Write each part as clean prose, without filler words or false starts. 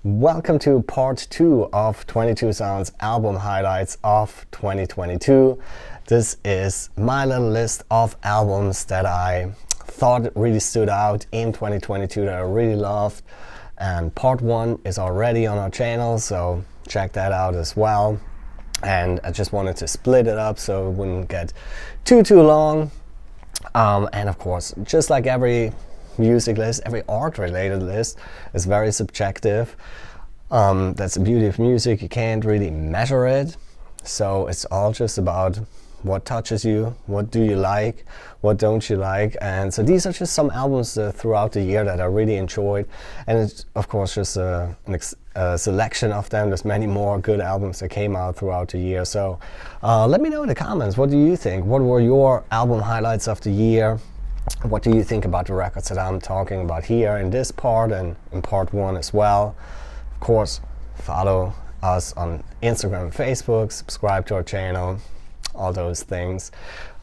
Welcome to part 2 of 22 Sounds album highlights of 2022. This is my little list of albums that I thought really stood out in 2022 that I really loved. And part 1 is already on our channel, so check that out as well. And I just wanted to split it up so it wouldn't get too long. And of course, just like every music list, every art related list is very subjective. That's the beauty of music, you can't really measure it, so it's all just about what touches you, what do you like, what don't you like. And so these are just some albums throughout the year that I really enjoyed, and it's of course just a selection of them. There's many more good albums that came out throughout the year, so let me know in the comments, what do you think? What were your album highlights of the year? What do you think about the records that I'm talking about here in this part and in part 1 as well? Of course, follow us on Instagram and Facebook, subscribe to our channel, all those things.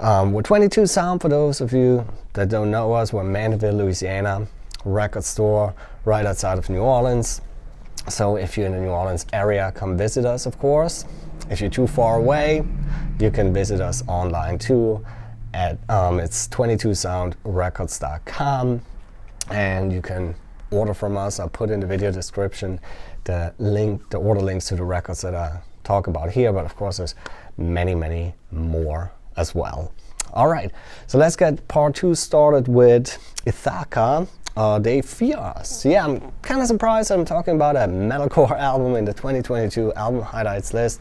We're 22 Sound, for those of you that don't know us. We're in Mandeville, Louisiana, record store right outside of New Orleans. So if you're in the New Orleans area, come visit us, of course. If you're too far away, you can visit us online too. It's 22soundrecords.com, and you can order from us. I'll put in the video description the order links to the records that I talk about here, but of course there's many more as well. All right, so let's get part 2 started with Ithaca. They Fear Us. Yeah, I'm kind of surprised I'm talking about a metalcore album in the 2022 album highlights list,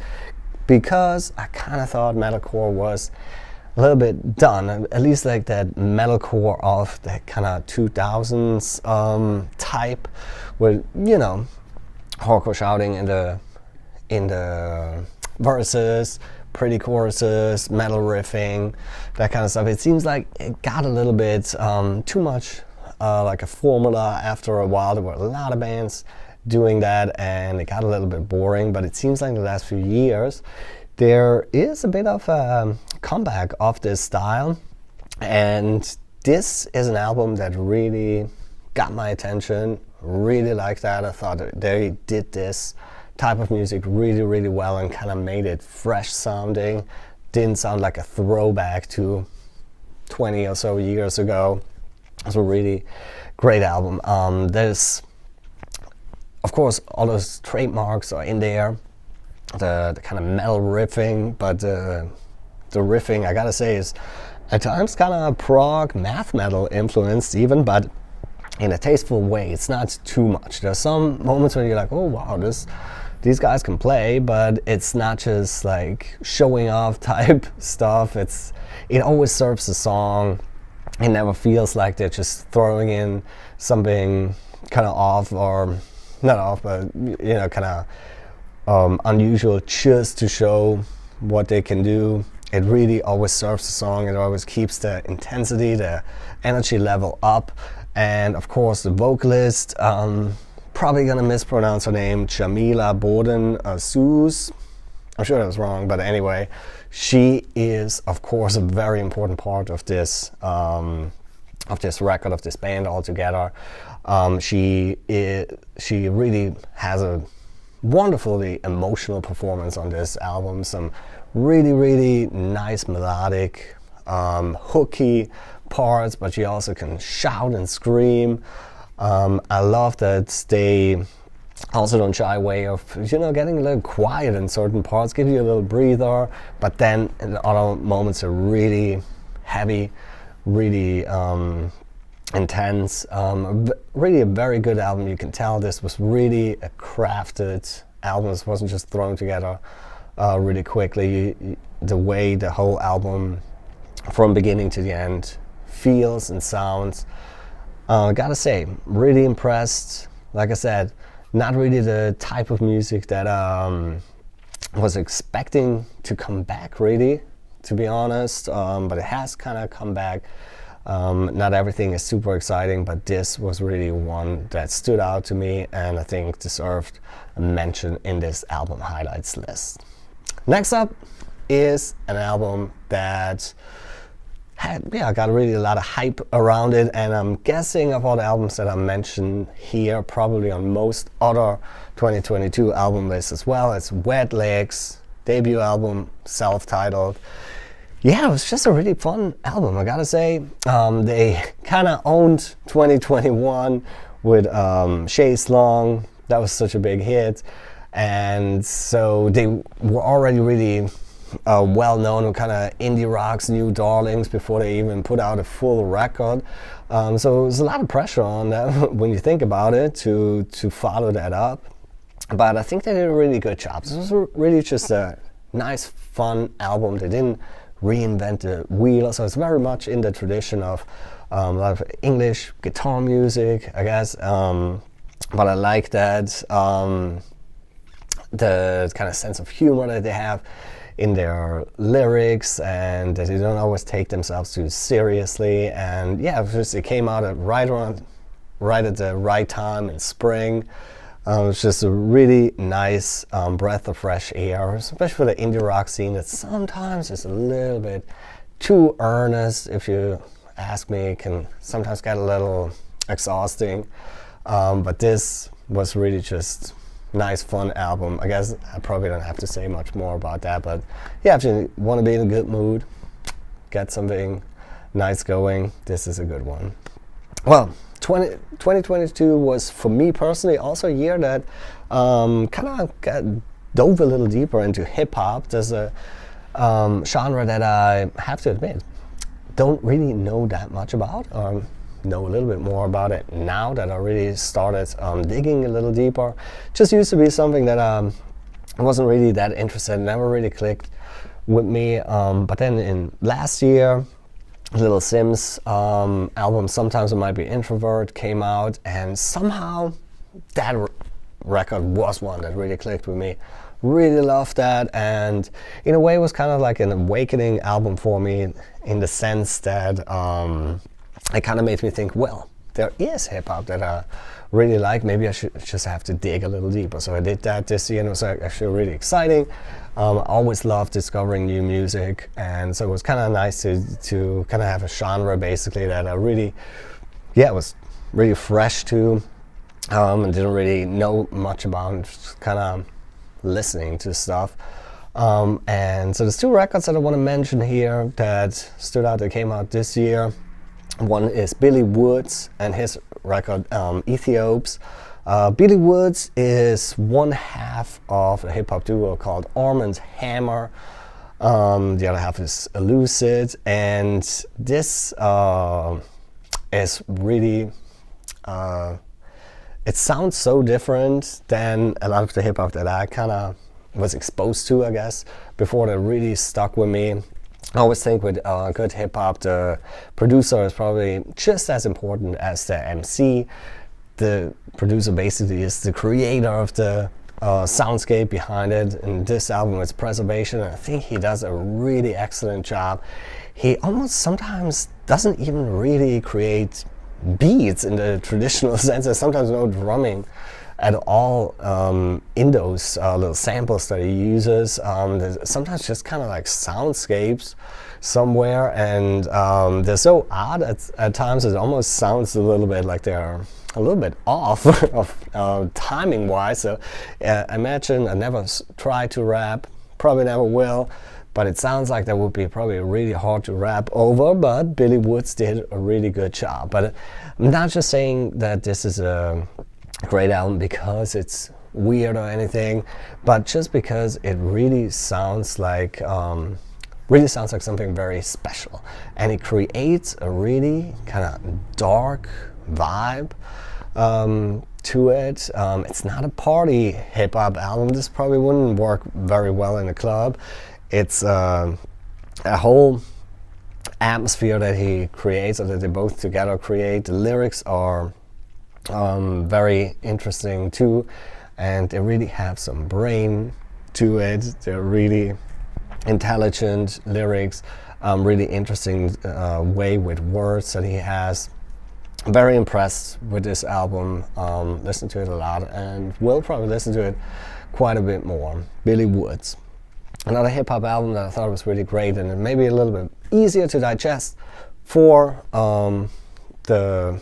because I kind of thought metalcore was a little bit done, at least like that metalcore of that kind of 2000s type, with, you know, hardcore shouting in the verses, pretty choruses, metal riffing, that kind of stuff. It seems like it got a little bit too much like a formula after a while. There were a lot of bands doing that and it got a little bit boring, but it seems like in the last few years there is a bit of a comeback of this style, and this is an album that really got my attention. Really like that. I thought they did this type of music really well and kind of made it fresh sounding. Didn't sound like a throwback to 20 or so years ago. It's a really great album. There's, of course, all those trademarks are in there. The kind of metal riffing, but the riffing, I gotta say, is at times kind of prog math metal influenced even, but in a tasteful way. It's not too much. There's some moments where you're like, oh wow, these guys can play, but it's not just like showing off type stuff. It always serves the song. It never feels like they're just throwing in something kind of off, or not off, but you know, kind of unusual just to show what they can do. It really always serves the song. It always keeps the intensity, the energy level up. And of course the vocalist, probably gonna mispronounce her name, Jamila Boden Suz. I'm sure that was wrong, but anyway, she is of course a very important part of this record, of this band altogether. She really has a wonderfully emotional performance on this album. Some really nice melodic, hooky parts, but she also can shout and scream. I love that they also don't shy away of, you know, getting a little quiet in certain parts, give you a little breather, but then in other moments are really heavy, really intense. Really a very good album. You can tell this was really a crafted album. This wasn't just thrown together really quickly. The way the whole album from beginning to the end feels and sounds, gotta say, really impressed. Like I said, not really the type of music that was expecting to come back, really, to be honest, but it has kind of come back. Not everything is super exciting, but this was really one that stood out to me and I think deserved a mention in this album highlights list. Next up is an album that got really a lot of hype around it, and I'm guessing of all the albums that I mentioned here, probably on most other 2022 album lists as well. It's Wet Legs, debut album, self-titled. Yeah, it was just a really fun album, I gotta say. They kind of owned 2021 with Chase Long. That was such a big hit, and so they were already really well known, kind of indie rock's new darlings before they even put out a full record. So it was a lot of pressure on them when you think about it to follow that up. But I think they did a really good job. This was really just a nice, fun album. They didn't reinvent the wheel, so it's very much in the tradition of a lot of English guitar music, I guess. But I like that the kind of sense of humor that they have in their lyrics, and that they don't always take themselves too seriously. And yeah, it came out right at the right time in spring. It's just a really nice breath of fresh air, especially for the indie rock scene that sometimes is a little bit too earnest. If you ask me, it can sometimes get a little exhausting. But this was really just nice, fun album. I guess I probably don't have to say much more about that, but yeah, if you want to be in a good mood, get something nice going, this is a good one. Well, 2022 was, for me personally, also a year that kind of dove a little deeper into hip-hop. There's a genre that I have to admit, don't really know that much about, know a little bit more about it now that I really started digging a little deeper. Just used to be something that I wasn't really that interested in, never really clicked with me. But then in last year, Little Sims album, Sometimes I Might Be Introvert, came out, and somehow that record was one that really clicked with me. Really loved that, and in a way it was kind of like an awakening album for me, in the sense that it kind of made me think, well, there is hip-hop that I really like. Maybe I should just have to dig a little deeper. So I did that this year, and it was actually really exciting. I always loved discovering new music, and so it was kind of nice to kind of have a genre basically that I really, was really fresh to, and didn't really know much about, just kind of listening to stuff. And so there's two records that I want to mention here that stood out that came out this year. One is Billy Woods and his record Aethiopes. Billy Woods is one half of a hip-hop duo called Armand Hammer. The other half is Elucid, and this is really, it sounds so different than a lot of the hip-hop that I kind of was exposed to, I guess, before, that really stuck with me. I always think with good hip-hop, the producer is probably just as important as the MC. The producer basically is the creator of the soundscape behind it. In this album, it's Preservation, and I think he does a really excellent job. He almost sometimes doesn't even really create beats in the traditional sense. There's sometimes no drumming at all in those little samples that he uses. There's sometimes just kind of like soundscapes somewhere, and they're so odd at times it almost sounds a little bit like they're a little bit off of timing wise. So imagine, I never tried to rap, probably never will, but it sounds like that would be probably really hard to rap over, but Billy Woods did a really good job. But I'm not just saying that this is a great album because it's weird or anything, but just because it really sounds like something very special, and it creates a really kind of dark vibe to it. It's not a party hip-hop album. This probably wouldn't work very well in a club. It's a whole atmosphere that he creates, or that they both together create. The lyrics are very interesting too, and they really have some brain to it. They're really intelligent lyrics, really interesting way with words that he has. Very impressed with this album. Listen to it a lot, and will probably listen to it quite a bit more. Billy Woods. Another hip-hop album that I thought was really great, and maybe a little bit easier to digest for the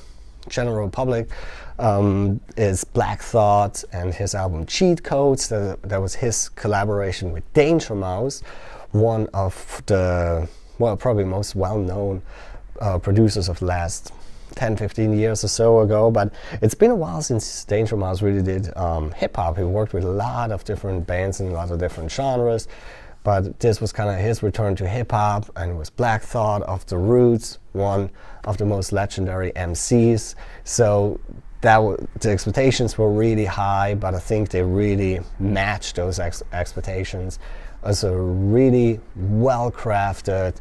general public is Black Thought and his album Cheat Codes. That was his collaboration with Danger Mouse, one of the, well, probably most well-known producers of the last 10-15 years or so ago. But it's been a while since Danger Mouse really did hip-hop. He worked with a lot of different bands in a lot of different genres, but this was kind of his return to hip-hop, and it was Black Thought of the Roots, one of the most legendary MCs. So the expectations were really high, but I think they really matched those expectations. It's a really well-crafted,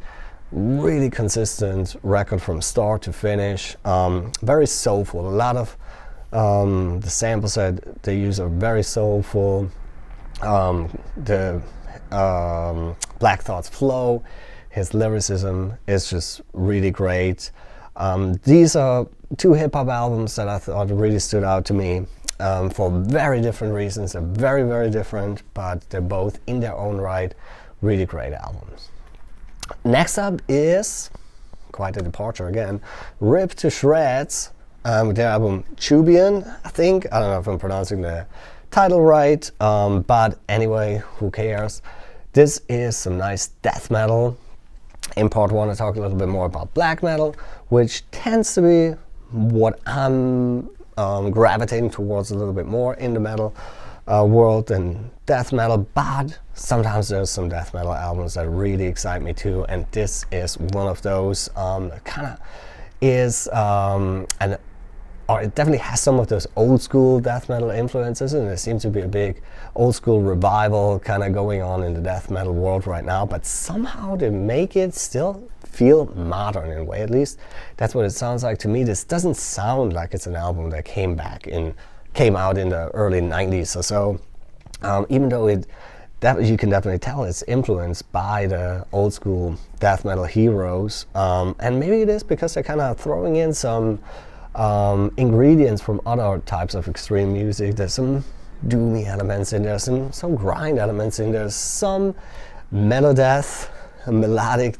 really consistent record from start to finish. Very soulful. A lot of the samples that they use are very soulful. The Black Thought's flow, his lyricism is just really great. These are two hip-hop albums that I thought really stood out to me for very different reasons. They're very, very different, but they're both in their own right really great albums. Next up is, quite a departure again, Ripped to Shreds with their album Chubian, I think. I don't know if I'm pronouncing the title right, but anyway, who cares? This is some nice death metal. In part one, I talk a little bit more about black metal, which tends to be what I'm gravitating towards a little bit more in the metal world than death metal, but sometimes there's some death metal albums that really excite me too, and this is one of those. Kind of is or it definitely has some of those old school death metal influences, and there seems to be a big old school revival kind of going on in the death metal world right now, but somehow they make it still feel modern in a way. At least that's what it sounds like to me. This doesn't sound like it's an album that came out in the early 90s or so, even though you can definitely tell it's influenced by the old school death metal heroes, and maybe it is because they're kind of throwing in some ingredients from other types of extreme music. There's some doomy elements in there, some grind elements in there, some melodic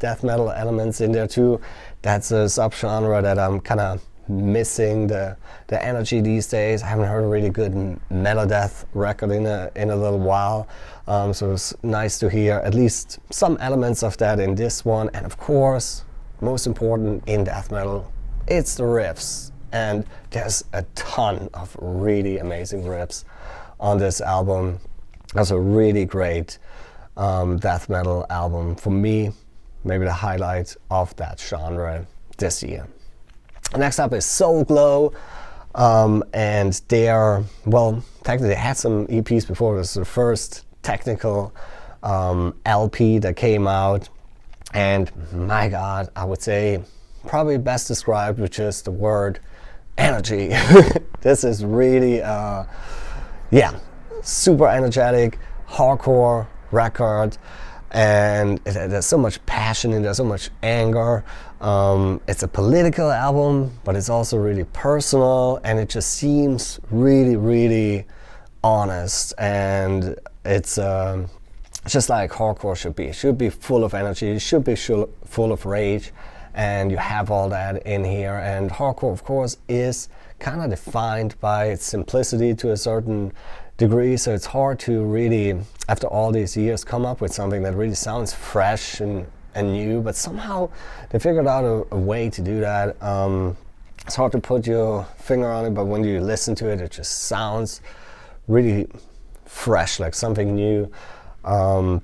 death metal elements in there too. That's a subgenre that I'm kind of missing the energy these days. I haven't heard a really good melodeath record in a little while, so it's nice to hear at least some elements of that in this one. And of course, most important in death metal, it's the riffs. And there's a ton of really amazing riffs on this album. That's a really great death metal album. For me, maybe the highlight of that genre this year. Next up is Soul Glow, and technically they had some EPs before. This is the first technical LP that came out, and my God, I would say probably best described with just the word energy. This is really, super energetic, hardcore record, and there's so much passion in there, so much anger. It's a political album, but it's also really personal, and it just seems really, really honest, and it's just like hardcore should be. It should be full of energy, it should be full of rage, and you have all that in here. And hardcore, of course, is kind of defined by its simplicity to a certain degree, so it's hard to really, after all these years, come up with something that really sounds fresh and new, but somehow they figured out a way to do that. It's hard to put your finger on it, but when you listen to it, it just sounds really fresh, like something new.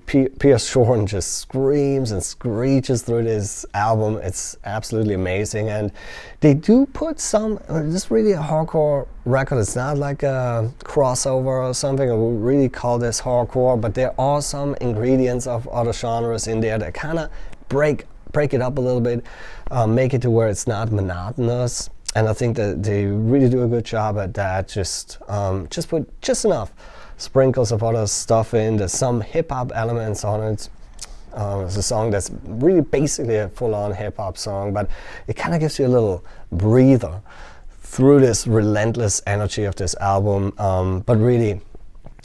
Pierce Shorten just screams and screeches through this album. It's absolutely amazing, and they do put some, this is really a hardcore record. It's not like a crossover or something. I would really call this hardcore, but there are some ingredients of other genres in there that kind of break it up a little bit, make it to where it's not monotonous, and I think that they really do a good job at that. Just put just enough sprinkles of other stuff in. There's some hip-hop elements on it. It's a song that's really basically a full-on hip-hop song, but it kind of gives you a little breather through this relentless energy of this album. But really,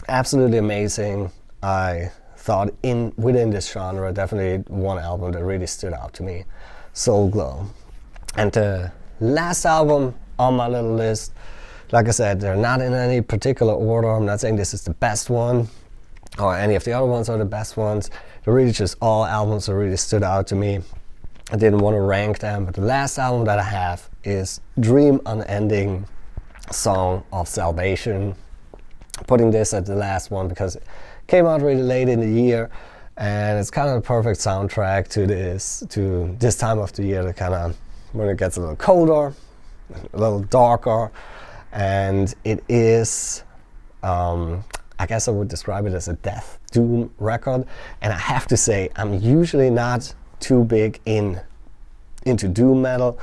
absolutely amazing. I thought within this genre, definitely one album that really stood out to me, Soul Glow. And the last album on my little list, like I said, they're not in any particular order. I'm not saying this is the best one or any of the other ones are the best ones. They're really just all albums that really stood out to me. I didn't want to rank them, but the last album that I have is Dream Unending, Song of Salvation. Putting this at the last one because it came out really late in the year, and it's kind of the perfect soundtrack to this time of the year, kind of when it gets a little colder, a little darker, and it is, I guess I would describe it as a death doom record. And I have to say, I'm usually not too big into doom metal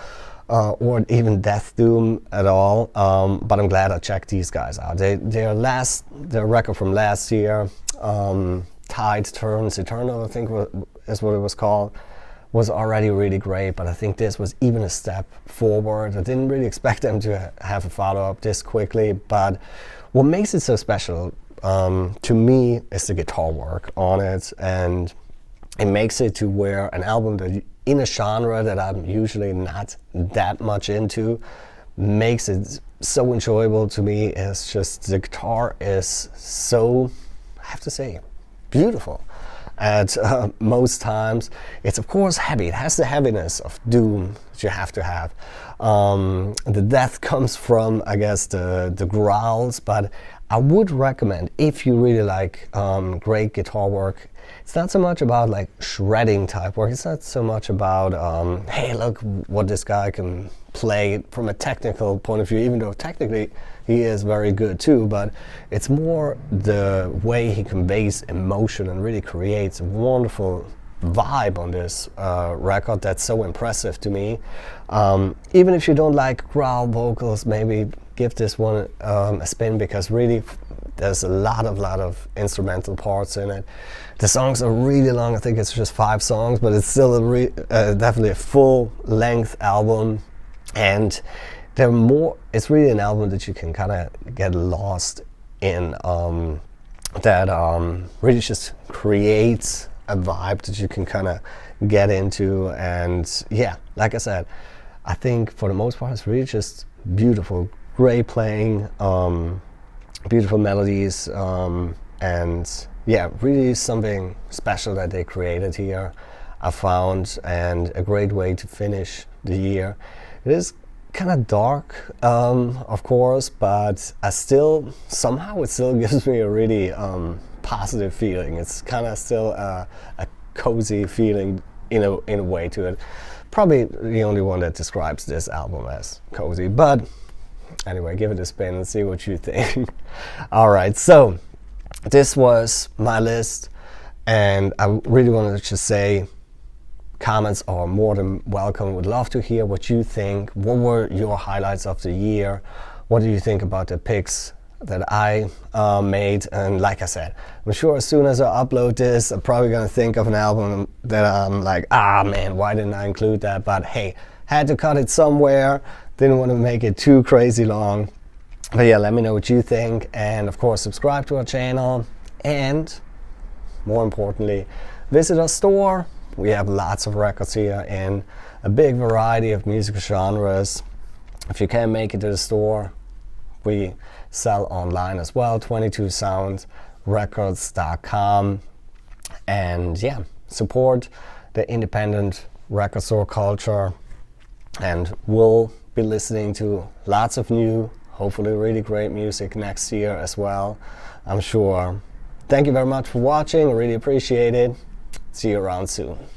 or even death doom at all, but I'm glad I checked these guys out. Their record from last year, Tide Turns Eternal, I think is what it was called, was already really great, but I think this was even a step forward. I didn't really expect them to have a follow-up this quickly, but what makes it so special to me is the guitar work on it, and it makes it to where an album that in a genre that I'm usually not that much into makes it so enjoyable to me. It's just the guitar is so, I have to say, beautiful at most times. It's of course heavy. It has the heaviness of doom that you have to have. The death comes from, I guess, the growls, but I would recommend, if you really like great guitar work, it's not so much about like shredding type work. It's not so much about, hey, look what this guy can play from a technical point of view, even though technically he is very good too, but it's more the way he conveys emotion and really creates a wonderful vibe on this record that's so impressive to me. Even if you don't like growl vocals, maybe give this one a spin, because really there's a lot of instrumental parts in it. The songs are really long. I think it's just 5 songs, but it's still definitely a full-length album, and it's really an album that you can kind of get lost in, that really just creates a vibe that you can kind of get into. And yeah, like I said, I think for the most part it's really just beautiful, great playing, beautiful melodies, and yeah, really something special that they created here, I found, and a great way to finish the year. It is kind of dark, of course, but somehow it still gives me a really positive feeling. It's kind of still a cozy feeling in a way to it. Probably the only one that describes this album as cozy, but anyway, give it a spin and see what you think. All right, so this was my list, and I really wanted to just say, comments are more than welcome. Would love to hear what you think. What were your highlights of the year? What do you think about the picks that I made? And like I said, I'm sure as soon as I upload this, I'm probably gonna think of an album that I'm like, man, why didn't I include that? But hey, had to cut it somewhere. Didn't want to make it too crazy long. But yeah, let me know what you think, and of course subscribe to our channel, and more importantly, visit our store. We have lots of records here in a big variety of music genres. If you can't make it to the store, we sell online as well, 22soundrecords.com. And yeah, support the independent record store culture, and we'll be listening to lots of new, hopefully really great music next year as well, I'm sure. Thank you very much for watching. I really appreciate it. See you around soon.